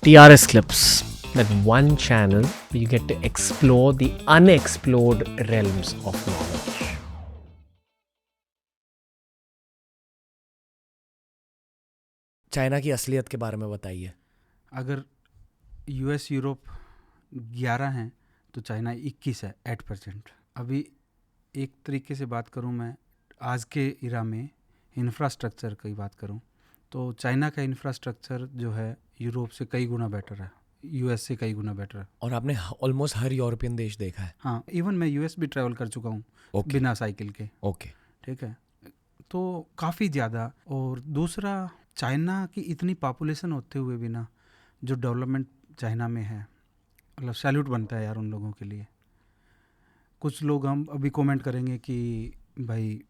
TRS Clips, that one channel where you get to explore the unexplored realms of knowledge. China की असलियत के बारे में बताइए। अगर US यूरोप 11 हैं तो चाइना 21 है 8%। अभी एक तरीके से बात करूं मैं आज के इरा में इंफ्रास्ट्रक्चर की बात करूं तो चाइना का इंफ्रास्ट्रक्चर जो है यूरोप से कई गुना बेटर है, US से कई गुना बेटर है। और आपने ऑलमोस्ट हर यूरोपियन देश देखा है। हाँ, इवन मैं US भी ट्रैवल कर चुका हूँ ओके बिना साइकिल के। ओके ठीक है, तो काफ़ी ज़्यादा। और दूसरा, चाइना की इतनी पॉपुलेशन होते हुए भी ना जो डेवलपमेंट चाइना में है, मतलब सैल्यूट बनता है यार उन लोगों के लिए। कुछ लोग हम अभी कमेंट करेंगे कि भाई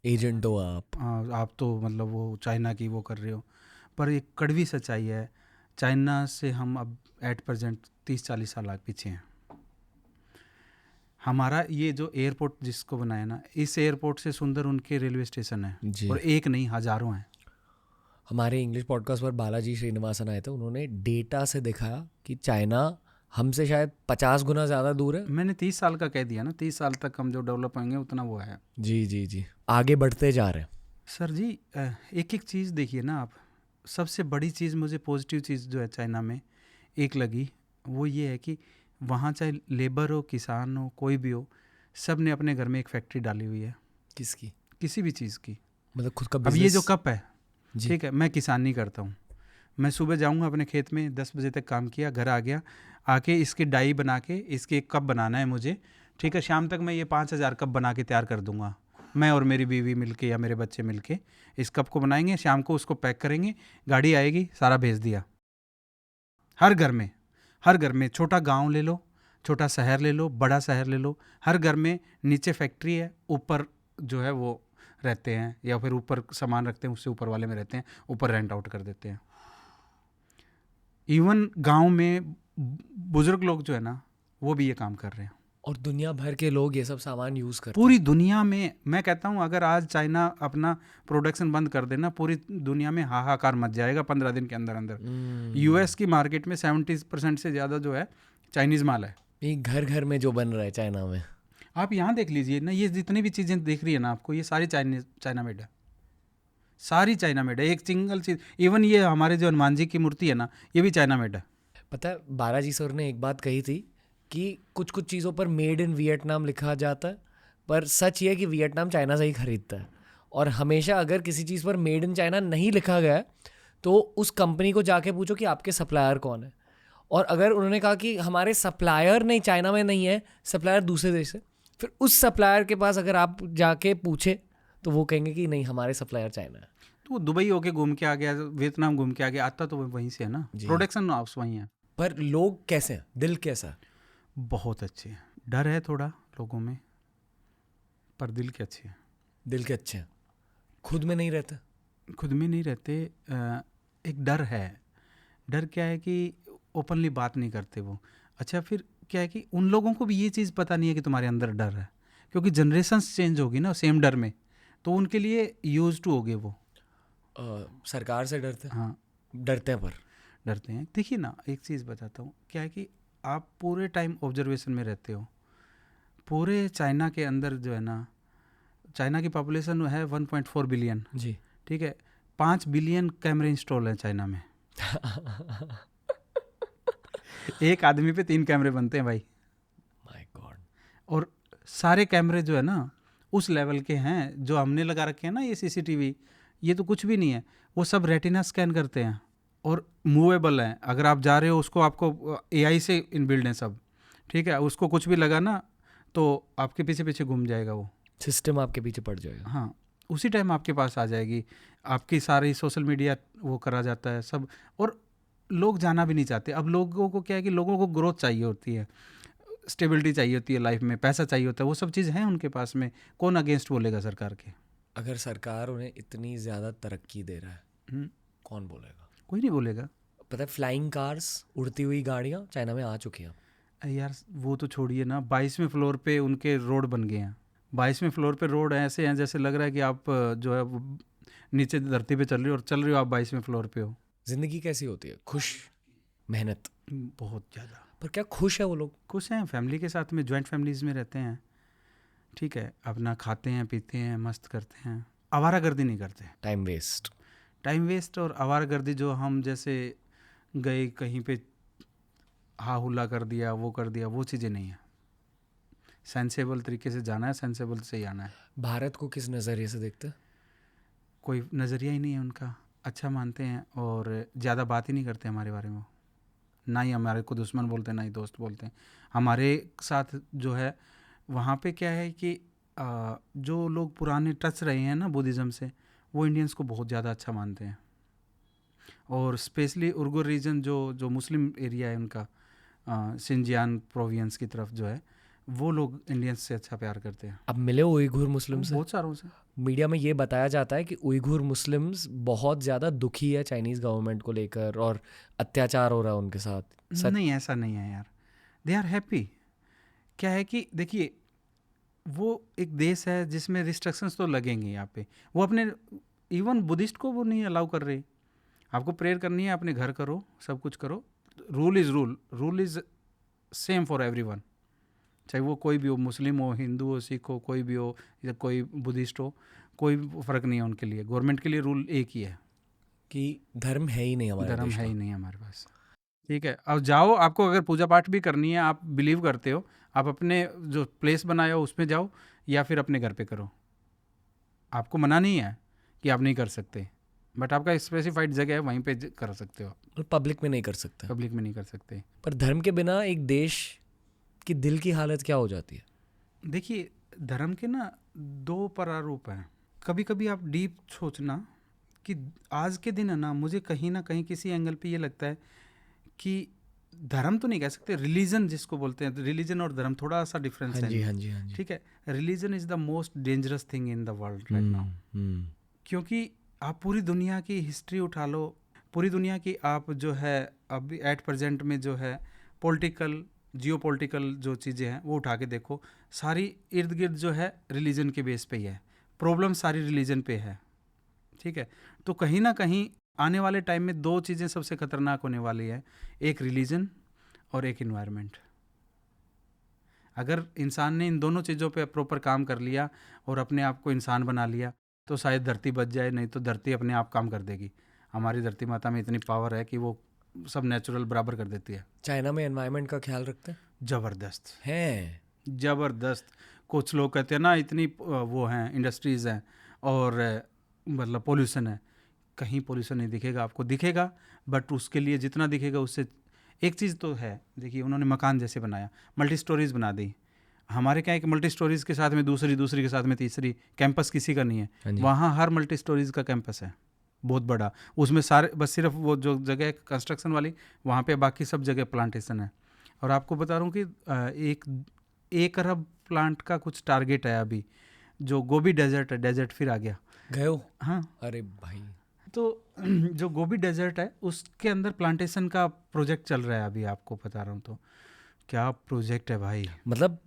एजेंट हो आप। आप तो मतलब वो चाइना की वो कर रहे हो, पर एक कड़वी सच्चाई है, चाइना से हम अब 8% 30-40 साल आगे पीछे हैं। हमारा ये जो एयरपोर्ट जिसको बनाया ना, इस एयरपोर्ट से सुंदर उनके रेलवे स्टेशन है जी। और एक नहीं हज़ारों हैं। हमारे इंग्लिश पॉडकास्ट पर बालाजी श्रीनिवासन आए थे, उन्होंने डेटा से दिखाया कि चाइना हमसे शायद 50 गुना ज़्यादा दूर है। मैंने 30 साल का कह दिया ना, 30 साल तक हम जो डेवलप होंगे उतना वो है। जी जी जी, आगे बढ़ते जा रहे हैं। सर जी, एक एक चीज़ देखिए ना आप। सबसे बड़ी चीज़ मुझे पॉजिटिव चीज़ जो है चाइना में एक लगी, वो ये है कि वहाँ चाहे लेबर हो, किसान हो, कोई भी हो, सब ने अपने घर में एक फैक्ट्री डाली हुई है किसकी? किसी भी चीज़ की। मतलब खुद का अब ये बिजनेस। जो कप है, जी। ठीक है, मैं किसानी करता हूँ, मैं सुबह जाऊँगा अपने खेत में, 10 बजे तक काम किया, घर आ गया, आके इसकी डाई बना के इसके एक कप बनाना है मुझे। ठीक है, शाम तक मैं ये 5000 कप बना के तैयार कर दूंगा। मैं और मेरी बीवी मिलके या मेरे बच्चे मिलके इस कप को बनाएंगे, शाम को उसको पैक करेंगे, गाड़ी आएगी, सारा भेज दिया। हर घर में, हर घर में, छोटा गांव ले लो, छोटा शहर ले लो, बड़ा शहर ले लो, हर घर में नीचे फैक्ट्री है, ऊपर जो है वो रहते हैं, या फिर ऊपर सामान रखते हैं, उससे ऊपर वाले में रहते हैं, ऊपर रेंट आउट कर देते हैं। इवन गांव में बुजुर्ग लोग जो है ना, वो भी ये काम कर रहे हैं। और दुनिया भर के लोग ये सब सामान यूज़ करते पूरी दुनिया में मैं कहता हूँ, अगर आज चाइना अपना प्रोडक्शन बंद कर देना, पूरी दुनिया में हाहाकार मच जाएगा 15 दिन के अंदर अंदर। US की मार्केट में 70% से ज़्यादा जो है चाइनीज़ माल है। ये घर घर में जो बन रहा है चाइना में। आप यहाँ देख लीजिए ना, ये जितनी भी चीज़ें देख रही है ना आपको, ये सारी चाइना मेड है, सारी चाइना मेड है। एक सिंगल चीज़, इवन ये हमारे जो हनुमान जी की मूर्ति है ना, ये भी चाइना मेड है। पता है, बालाजी सर ने एक बात कही थी कि कुछ कुछ चीज़ों पर मेड इन वियतनाम लिखा जाता है, पर सच ये है कि वियतनाम चाइना से ही खरीदता है। और हमेशा अगर किसी चीज़ पर मेड इन चाइना नहीं लिखा गया है तो उस कंपनी को जाके पूछो कि आपके सप्लायर कौन है। और अगर उन्होंने कहा कि हमारे सप्लायर नहीं चाइना में नहीं है, सप्लायर दूसरे देश से, फिर उस सप्लायर के पास अगर आप जाके पूछे तो वो कहेंगे कि नहीं, हमारे सप्लायर चाइना है। तो वो दुबई होके घूम के आ गया, वियतनाम घूम के आ गया, आता तो वो वहीं से है ना, प्रोडक्शन हाउस वहीं है। पर लोग कैसे हैं, दिल कैसा है? बहुत अच्छे हैं। डर है थोड़ा लोगों में, पर दिल के अच्छे हैं। दिल के अच्छे हैं, खुद में नहीं रहते। खुद में नहीं रहते। एक डर है। डर क्या है कि ओपनली बात नहीं करते वो। अच्छा, फिर क्या है कि उन लोगों को भी ये चीज़ पता नहीं है कि तुम्हारे अंदर डर है, क्योंकि जनरेशन्स चेंज होगी ना सेम डर में, तो उनके लिए यूज टू हो गए वो। सरकार से डरते हैं। हाँ, डरते हैं, पर डरते हैं। देखिए ना, एक चीज़ बताता हूँ, क्या है कि आप पूरे टाइम ऑब्जर्वेशन में रहते हो। पूरे चाइना के अंदर जो है ना, चाइना की पॉपुलेशन है 1.4 बिलियन। जी। ठीक है, 5 बिलियन कैमरे इंस्टॉल हैं चाइना में। एक आदमी पे 3 कैमरे बनते हैं भाई। My God. और सारे कैमरे जो है ना उस लेवल के हैं, जो हमने लगा रखे हैं ना ये CCTV, ये तो कुछ भी नहीं है। वो सब रेटिना स्कैन करते हैं और मूवेबल हैं। अगर आप जा रहे हो, उसको आपको AI से इनबिल्ड है सब। ठीक है, उसको कुछ भी लगा ना तो आपके पीछे पीछे घूम जाएगा वो सिस्टम आपके पीछे पड़ जाएगा। हाँ, उसी टाइम आपके पास आ जाएगी। आपकी सारी सोशल मीडिया वो करा जाता है सब, और लोग जाना भी नहीं चाहते। अब लोगों को क्या है कि लोगों को ग्रोथ चाहिए होती है, स्टेबिलिटी चाहिए होती है लाइफ में, पैसा चाहिए होता है, वो सब चीज़ है उनके पास में। कौन अगेंस्ट बोलेगा सरकार के? अगर सरकार उन्हें इतनी ज़्यादा तरक्की दे रहा है, कौन बोलेगा? कोई नहीं बोलेगा। पता है, फ्लाइंग कार्स, उड़ती हुई गाड़ियाँ चाइना में आ चुकी हैं। यार वो तो छोड़िए ना, 22वें फ्लोर पे उनके रोड बन गए हैं। 22वें फ्लोर पे रोड ऐसे हैं जैसे लग रहा है कि आप जो है वो नीचे धरती पे चल रही हो, और चल रही हो आप 22वें फ्लोर पे हो। ज़िंदगी कैसी होती है? खुश? मेहनत। बहुत ज़्यादा। पर क्या खुश है वो लोग? खुश हैं, फैमिली के साथ में, जॉइंट फैमिलीज़ में रहते हैं, ठीक है, अपना खाते हैं पीते हैं मस्त करते हैं, आवारागर्दी नहीं करते। Time waste. टाइम वेस्ट और आवारागर्दी जो हम जैसे गए कहीं पे हा हुला कर दिया वो कर दिया, वो चीज़ें नहीं है। सेंसेबल तरीके से जाना है, सेंसेबल से ही आना है। भारत को किस नज़रिए से देखते हैं? कोई नज़रिया ही नहीं है उनका, अच्छा मानते हैं और ज़्यादा बात ही नहीं करते हमारे बारे में। ना ही हमारे को दुश्मन बोलते हैं ना ही दोस्त बोलते हैं। हमारे साथ जो है वहाँ पे क्या है कि जो लोग पुराने टच रहे हैं ना बुद्धिज़्म से, वो इंडियंस को बहुत ज़्यादा अच्छा मानते हैं। और स्पेशली उर्गुर रीजन जो मुस्लिम एरिया है उनका, सिंजियान प्रोविंस की तरफ जो है, वो लोग इंडियंस से अच्छा प्यार करते हैं। अब मिले उइघुर मुस्लिम से? बहुत सारों से। मीडिया में ये बताया जाता है कि उइघुर मुस्लिम्स बहुत ज़्यादा दुखी है चाइनीज़ गवर्नमेंट को लेकर और अत्याचार हो रहा है उनके साथ। सच? नहीं, ऐसा नहीं है यार, दे आर हैप्पी। क्या है कि देखिए, वो एक देश है जिसमें रिस्ट्रिक्शंस तो लगेंगे यहाँ पे। वो अपने इवन बुद्धिस्ट को वो नहीं अलाउ कर रहे। आपको प्रेयर करनी है अपने घर करो, सब कुछ करो, rule is rule, rule is same for everyone, चाहे वो कोई भी हो, मुस्लिम हो, हिंदू हो, सिख हो, कोई भी हो या कोई बुद्धिस्ट हो, कोई फ़र्क नहीं है उनके लिए। गवर्नमेंट के लिए रूल एक ही है कि धर्म है ही नहीं हमारे धर्म देश है का। ही नहीं हमारे पास। ठीक है, अब जाओ, आपको अगर पूजा पाठ भी करनी है, आप बिलीव करते हो, आप अपने जो प्लेस बनाए हो उसमें जाओ या फिर अपने घर पे करो। आपको मना नहीं है कि आप नहीं कर सकते, बट आपका स्पेसिफाइड जगह है, वहीं पे कर सकते हो। और पब्लिक में नहीं कर सकते। पब्लिक में नहीं कर सकते। पर धर्म के बिना एक देश की दिल की हालत क्या हो जाती है? देखिए, धर्म के ना दो प्रारूप हैं। कभी कभी आप डीप सोचना कि आज के दिन है ना, मुझे कहीं ना कहीं किसी एंगल पे ये लगता है कि धर्म तो नहीं कह सकते, रिलीजन जिसको बोलते हैं, रिलीजन और धर्म थोड़ा सा डिफरेंस हाँ है जी, इनमें। हाँ जी, हाँ जी। ठीक है, religion is the most dangerous thing in the world right now. क्योंकि आप पूरी दुनिया की हिस्ट्री उठा लो, पूरी दुनिया की आप जो है अभी एट प्रेजेंट में जो है पॉलिटिकल जियोपॉलिटिकल जो चीज़ें हैं वो उठा के देखो, सारी इर्द गिर्द जो है रिलीजन के बेस पे ही है, प्रॉब्लम सारी रिलीजन पे है। ठीक है, तो कहीं ना कहीं आने वाले टाइम में दो चीज़ें सबसे खतरनाक होने वाली है, एक रिलीजन और एक इन्वायरमेंट। अगर इंसान ने इन दोनों चीज़ों पे प्रॉपर काम कर लिया और अपने आप को इंसान बना लिया तो शायद धरती बच जाए, नहीं तो धरती अपने आप काम कर देगी। हमारी धरती माता में इतनी पावर है कि वो सब नेचुरल बराबर कर देती है। चाइना में एनवायरनमेंट का ख्याल रखते हैं? ज़बरदस्त हैं। ज़बरदस्त। कुछ लोग कहते हैं ना इतनी वो हैं इंडस्ट्रीज़ हैं और मतलब पोल्यूशन है, कहीं पोल्यूशन नहीं दिखेगा आपको, दिखेगा बट उसके लिए जितना दिखेगा उससे एक चीज़ तो है। देखिए, उन्होंने मकान जैसे बनाया, मल्टी स्टोरीज बना दी। हमारे क्या है कि मल्टी स्टोरीज के साथ में दूसरी, दूसरी के साथ में तीसरी, कैंपस किसी का नहीं हाँ है। जी। वहाँ हर मल्टी स्टोरीज का कैंपस है, बहुत बड़ा। उसमें सारे बस सिर्फ वो जो जगह है कंस्ट्रक्शन वाली, वहाँ पे बाकी सब जगह प्लांटेशन है। और आपको बता रहा हूँ कि 1 अरब प्लांट का कुछ टारगेट है अभी। जो गोबी डेजर्ट है, डेजर्ट फिर आ गया। गए हो? हाँ, अरे भाई, तो जो गोबी डेजर्ट है उसके अंदर प्लांटेशन का प्रोजेक्ट चल रहा है अभी, आपको बता रहा हूँ। तो क्या प्रोजेक्ट है भाई। मतलब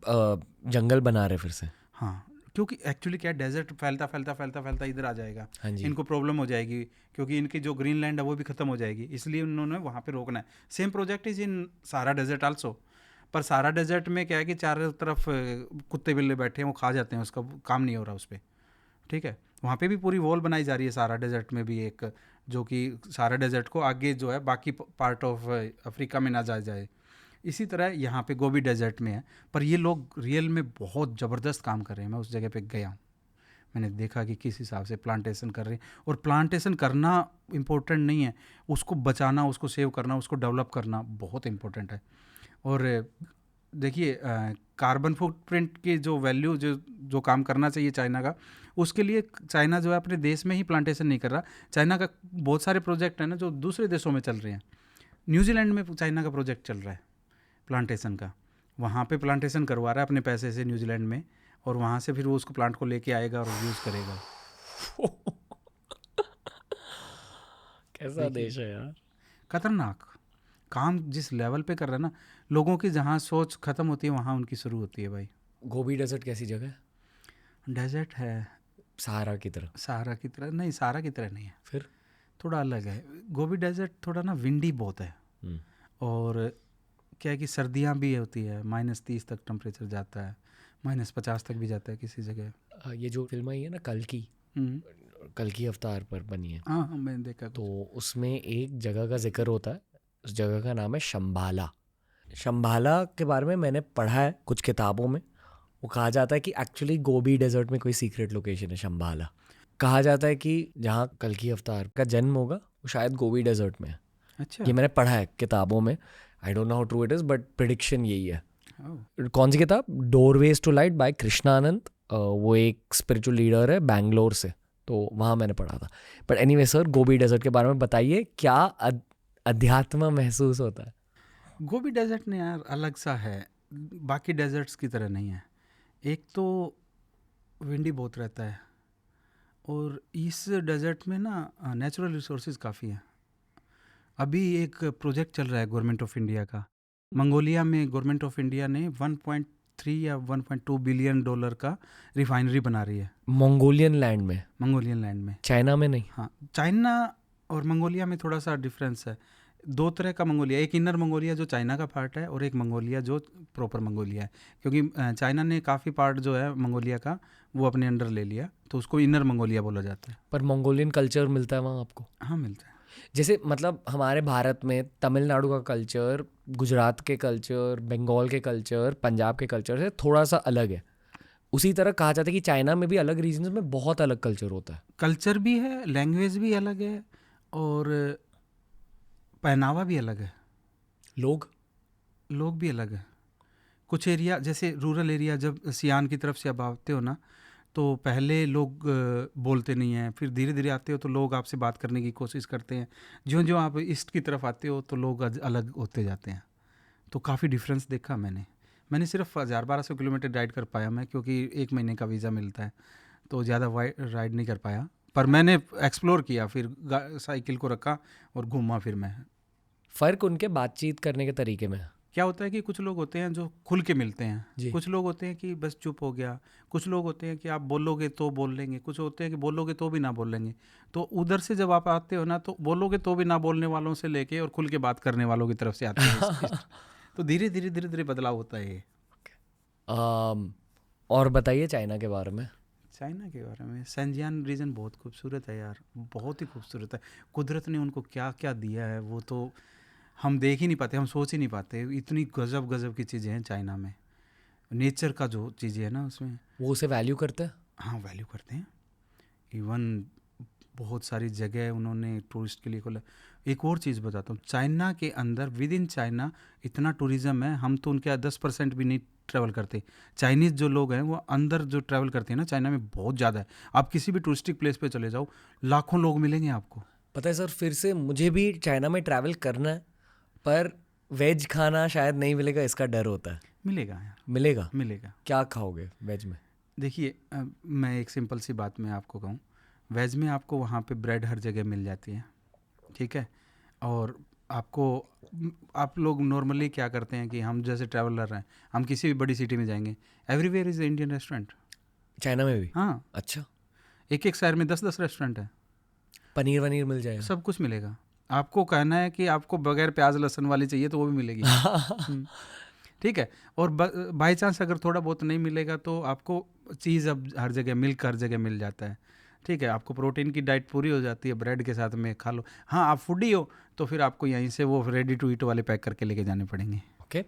जंगल बना रहे फिर से? हाँ, क्योंकि एक्चुअली क्या, डेजर्ट फैलता फैलता फैलता फैलता इधर आ जाएगा। हाँ जी। इनको प्रॉब्लम हो जाएगी क्योंकि इनकी जो ग्रीन लैंड है वो भी खत्म हो जाएगी, इसलिए उन्होंने वहाँ पे रोकना है। Same project is in Sahara desert also. पर सहारा डेजर्ट में क्या है कि चारों तरफ कुत्ते बिल्ले बैठे हैं, वो खा जाते हैं, उसका काम नहीं हो रहा उस पर। ठीक है, वहाँ पे भी पूरी वॉल बनाई जा रही है सहारा डेजर्ट में भी एक, जो कि सहारा डेजर्ट को आगे जो है बाकी पार्ट ऑफ अफ्रीका में ना जाए। इसी तरह यहाँ पे गोबी डेजर्ट में है, पर ये लोग रियल में बहुत ज़बरदस्त काम कर रहे हैं। मैं उस जगह पे गया हूँ, मैंने देखा कि किस हिसाब से प्लांटेशन कर रहे हैं। और प्लांटेशन करना इम्पोर्टेंट नहीं है, उसको बचाना, उसको सेव करना, उसको डेवलप करना बहुत इम्पोर्टेंट है। और देखिए, कार्बन फुटप्रिंट की जो वैल्यू जो काम करना चाहिए चाइना का, उसके लिए चाइना जो है अपने देश में ही प्लांटेशन नहीं कर रहा। चाइना का बहुत सारे प्रोजेक्ट हैं ना जो दूसरे देशों में चल रहे हैं। न्यूजीलैंड में चाइना का प्रोजेक्ट चल रहा है प्लांटेशन का, वहाँ पे प्लांटेशन करवा रहा है अपने पैसे से न्यूजीलैंड में, और वहाँ से फिर वो उसको प्लांट को लेके आएगा और यूज़ करेगा। कैसा देश है यार। खतरनाक काम जिस लेवल पे कर रहा है ना, लोगों की जहाँ सोच ख़त्म होती है वहाँ उनकी शुरू होती है भाई। गोबी डेजर्ट कैसी जगह है? डेजर्ट है, सहारा की तरह? सहारा की तरह नहीं, सहारा की तरह नहीं है, फिर? थोड़ा अलग है। गोबी डेजर्ट थोड़ा ना विंडी बहुत है, और क्या है कि सर्दियाँ भी होती है, -30 तक टेम्परेचर जाता है, -50 तक भी जाता है किसी जगह। ये जो फिल्म आई है ना कल की अवतार पर बनी है, हाँ हाँ, मैंने देखा तो कुछ। उसमें एक जगह का जिक्र होता है, उस जगह का नाम है शंबाला। शंबाला के बारे में मैंने पढ़ा है कुछ किताबों में। वो कहा जाता है कि एक्चुअली गोबी डेजर्ट में कोई सीक्रेट लोकेशन है शंबाला। कहा जाता है कि जहाँ कल की अवतार का जन्म होगा वो शायद गोबी डेजर्ट में है। अच्छा। ये मैंने पढ़ा है किताबों में। I don't know how true it is but prediction यही है। ओह, कौन सी किताब? Doorways to light by Krishnananda. वो एक स्पिरिचुअल लीडर है बैंगलोर से, तो वहाँ मैंने पढ़ा था। But anyway sir, Gobi desert के बारे में बताइए, क्या अध्यात्म महसूस होता है? गोबी डेजर्ट ने यार अलग सा है, बाकी डेजर्ट्स की तरह नहीं है। एक तो विंडी बहुत रहता है, और इस डेजर्ट में ना नेचुरल रिसोर्सेज काफ़ी हैं। अभी एक प्रोजेक्ट चल रहा है गवर्नमेंट ऑफ इंडिया का, मंगोलिया में गवर्नमेंट ऑफ इंडिया ने 1.3 या 1.2 बिलियन डॉलर का रिफाइनरी बना रही है मंगोलियन लैंड में? मंगोलियन लैंड में। चाइना में नहीं? हाँ, चाइना और मंगोलिया में थोड़ा सा डिफरेंस है। दो तरह का मंगोलिया, एक इनर मंगोलिया जो चाइना का पार्ट है, और एक मंगोलिया जो प्रॉपर मंगोलिया है। क्योंकि चाइना ने काफ़ी पार्ट जो है मंगोलिया का वो अपने अंडर ले लिया, तो उसको इनर मंगोलिया बोला जाता है। पर मंगोलियन कल्चर मिलता है वहाँ आपको? हाँ, मिलता है। जैसे मतलब हमारे भारत में तमिलनाडु का कल्चर, गुजरात के कल्चर, बंगाल के कल्चर, पंजाब के कल्चर से थोड़ा सा अलग है। उसी तरह कहा जाता है कि चाइना में भी अलग रीजन्स में बहुत अलग कल्चर होता है। कल्चर भी है, लैंग्वेज भी अलग है, और पहनावा भी अलग है, लोग भी अलग है। कुछ एरिया जैसे रूरल एरिया, जब सियान की तरफ से अब आते हो ना, तो पहले लोग बोलते नहीं हैं, फिर धीरे धीरे आते हो तो लोग आपसे बात करने की कोशिश करते हैं। ज्यों ज्यों आप ईस्ट की तरफ आते हो तो लोग अलग होते जाते हैं। तो काफ़ी डिफरेंस देखा मैंने सिर्फ 1000-1200 किलोमीटर राइड कर पाया मैं, क्योंकि 1 महीने का वीज़ा मिलता है, तो ज़्यादा राइड नहीं कर पाया। पर मैंने एक्सप्लोर किया, फिर साइकिल को रखा और घूमा फिर मैं। फ़र्क उनके बातचीत करने के तरीके में है। क्या होता है कि कुछ लोग होते हैं जो खुल के मिलते हैं, जी। कुछ लोग होते हैं कि बस चुप हो गया, कुछ लोग होते हैं कि आप बोलोगे तो बोल लेंगे, कुछ होते हैं कि बोलोगे तो भी ना बोल लेंगे। तो उधर से जब आप आते हो ना, तो बोलोगे तो भी ना बोलने वालों से लेके और खुल के बात करने वालों की तरफ से आते हैं तो धीरे धीरे बदलाव होता है ये। और बताइए चाइना के बारे में। चाइना के बारे में, सैंजियान रीजन बहुत खूबसूरत है यार, बहुत ही खूबसूरत है। कुदरत ने उनको क्या क्या दिया है वो तो हम देख ही नहीं पाते, हम सोच ही नहीं पाते। इतनी गजब गजब की चीज़ें हैं चाइना में, नेचर का जो चीज़ें हैं ना उसमें। वो उसे वैल्यू करते हैं? हाँ, वैल्यू करते हैं। इवन बहुत सारी जगह उन्होंने टूरिस्ट के लिए खोला। एक और चीज़ बताता हूँ, चाइना के अंदर विद इन चाइना इतना टूरिज़्म है, हम तो उनके 10% भी नहीं ट्रैवल करते। चाइनीज़ जो लोग हैं वो अंदर जो ट्रैवल करते हैं ना चाइना में, बहुत ज़्यादा है। आप किसी भी टूरिस्टिक प्लेस पे चले जाओ, लाखों लोग मिलेंगे आपको। पता है सर, फिर से मुझे भी चाइना में ट्रैवल करना है, पर वेज खाना शायद नहीं मिलेगा, इसका डर होता है। मिलेगा यार, मिलेगा? मिलेगा। क्या खाओगे वेज में? देखिए, मैं एक सिंपल सी बात मैं आपको कहूँ, वेज में आपको वहाँ पे ब्रेड हर जगह मिल जाती है, ठीक है। और आपको आप लोग नॉर्मली क्या करते हैं कि हम जैसे ट्रैवलर हैं, हम किसी भी बड़ी सिटी में जाएंगे, everywhere is Indian restaurant. China में भी? हाँ, अच्छा। एक शहर में 10-10 रेस्टोरेंट है, पनीर वनीर मिल जाएगा? सब कुछ मिलेगा। आपको कहना है कि आपको बगैर प्याज लहसुन वाली चाहिए तो वो भी मिलेगी। ठीक है। और बाई चांस अगर थोड़ा बहुत नहीं मिलेगा तो आपको चीज़ अब हर जगह, मिल्क हर जगह मिल जाता है, ठीक है। आपको प्रोटीन की डाइट पूरी हो जाती है, ब्रेड के साथ में खा लो। हाँ, आप फूडी हो तो फिर आपको यहीं से वो रेडी टू ईट वाले पैक करके लेके जाने पड़ेंगे। ओके।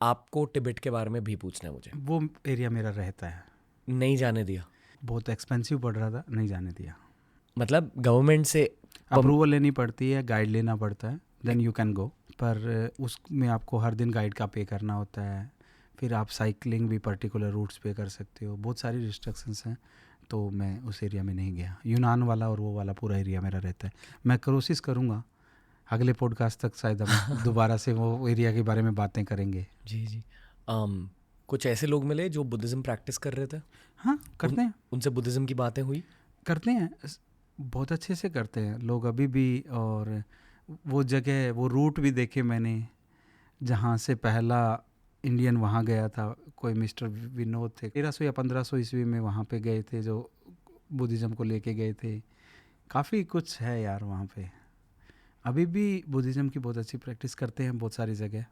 आपको तिब्बत के बारे में भी पूछना है मुझे। वो एरिया मेरा रहता है। नहीं जाने दिया? बहुत एक्सपेंसिव पड़ रहा था, नहीं जाने दिया। मतलब गवर्नमेंट से अप्रूवल लेनी पड़ती है, गाइड लेना पड़ता है, देन यू कैन गो। पर उसमें आपको हर दिन गाइड का पे करना होता है। फिर आप साइकिलिंग भी पर्टिकुलर रूट्स पे कर सकते हो, बहुत सारी रिस्ट्रिक्शंस हैं। तो मैं उस एरिया में नहीं गया। यूनान वाला और वो वाला पूरा एरिया मेरा रहता है। मैं कोशिश करूँगा अगले पॉडकास्ट तक शायद हम दोबारा से वो एरिया के बारे में बातें करेंगे। जी जी। कुछ ऐसे लोग मिले जो बुद्धिज़्म प्रैक्टिस कर रहे थे? हाँ, करते हैं। उनसे बुद्धिज़्म की बातें हुई? करते हैं, बहुत अच्छे से करते हैं लोग अभी भी। और वो जगह, वो रूट भी देखे मैंने जहाँ से पहला इंडियन वहाँ गया था, कोई मिस्टर विनोद थे, 1300 या 1500 ईस्वी में वहाँ पे गए थे, जो बुद्धिज़्म को लेके गए थे। काफ़ी कुछ है यार वहाँ पे, अभी भी बुद्धिज़्म की बहुत अच्छी प्रैक्टिस करते हैं बहुत सारी जगह।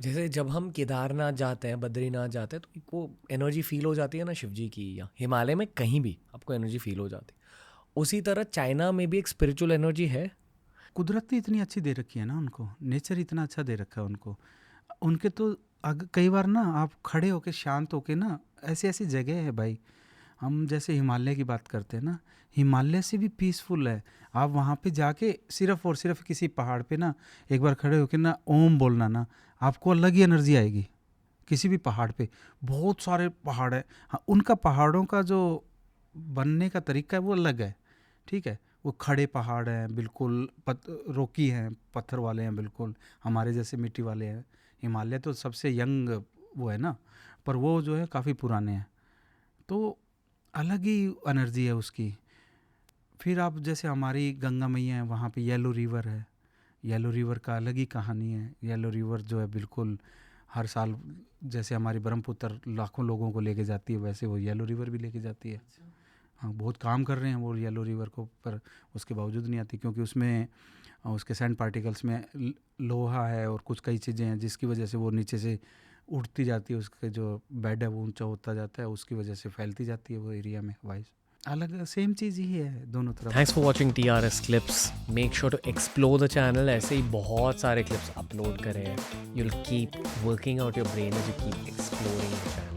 जैसे जब हम केदारनाथ जाते हैं, बद्रीनाथ जाते हैं, तो वो एनर्जी फील हो जाती है ना शिव जी की, या हिमालय में कहीं भी आपको एनर्जी फील हो जाती है। उसी तरह चाइना में भी एक स्पिरिचुअल एनर्जी है। कुदरत इतनी अच्छी दे रखी है ना उनको, नेचर इतना अच्छा दे रखा है उनको। उनके तो कई बार ना आप खड़े होके शांत होके ना, ऐसी ऐसी जगह है भाई। हम जैसे हिमालय की बात करते हैं ना, हिमालय से भी पीसफुल है। आप वहाँ पे जाके सिर्फ और सिर्फ किसी पहाड़ पे ना एक बार खड़े होके ना ओम बोलना ना, आपको अलग ही एनर्जी आएगी। किसी भी पहाड़ पे, बहुत सारे पहाड़ है, हाँ उनका पहाड़ों का जो बनने का तरीका है वो अलग है, ठीक है। वो खड़े पहाड़ हैं बिल्कुल, रोकी हैं, पत्थर वाले हैं बिल्कुल, हमारे जैसे मिट्टी वाले हैं। हिमालय तो सबसे यंग वो है ना, पर वो जो है काफ़ी पुराने हैं, तो अलग ही एनर्जी है उसकी। फिर आप जैसे हमारी गंगा मैया है, वहाँ पे येलो रिवर है। येलो रिवर का अलग ही कहानी है। येलो रिवर जो है बिल्कुल हर साल जैसे हमारी ब्रह्मपुत्र लाखों लोगों को लेके जाती है, वैसे वो येलो रिवर भी लेके जाती है। हाँ, बहुत काम कर रहे हैं वो येलो रिवर को, पर उसके बावजूद नहीं आती, क्योंकि उसमें उसके सैंड पार्टिकल्स में लोहा है और कुछ कई चीज़ें हैं, जिसकी वजह से वो नीचे से उड़ती जाती है। उसके जो बेड है वो ऊंचा होता जाता है, उसकी वजह से फैलती जाती है वो एरिया में वाइज। अलग सेम चीज़ ही है दोनों तरफ। Thanks for watching TRS Clips. Make sure to explore the channel. ऐसे ही बहुत सारे clips upload करे हैं. You'll keep working out your brain as you keep exploring the channel.